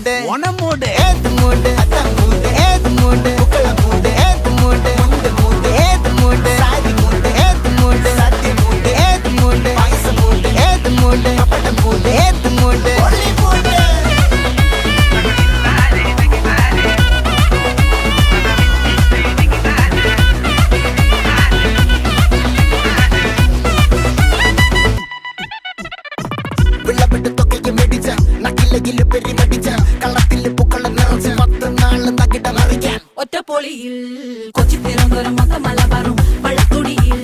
மூடு ஒன மூடு ஏத்து மூடு அத்த மூடு ஏத்து மூடு புக்கல மூடு ஏத்து மூடு முண்டு மூடு ஏத்து மூடு சாதி மூடு ஏத்து மூடு சத்தி மூடு ஏத்து மூடு பாயச மூடு ஏத்து மூடு பப்பட மூடு ஏத்து மூடு ஒளி மூடு വിളവെട്ട് തൊക്കയ്ക്ക് മെടിച്ച നക്കിലകില് പെരിമടിച്ച കള്ളത്തില് പൂക്കള നിറച്ച് 10 നാള് നകിട മറിക്കാൻ ഒറ്റപ്പൊളിയിൽ കൊച്ചി തിരുവനന്തപുരം മൊത്തം മലബാറും വള്ളത്തുടിയിൽ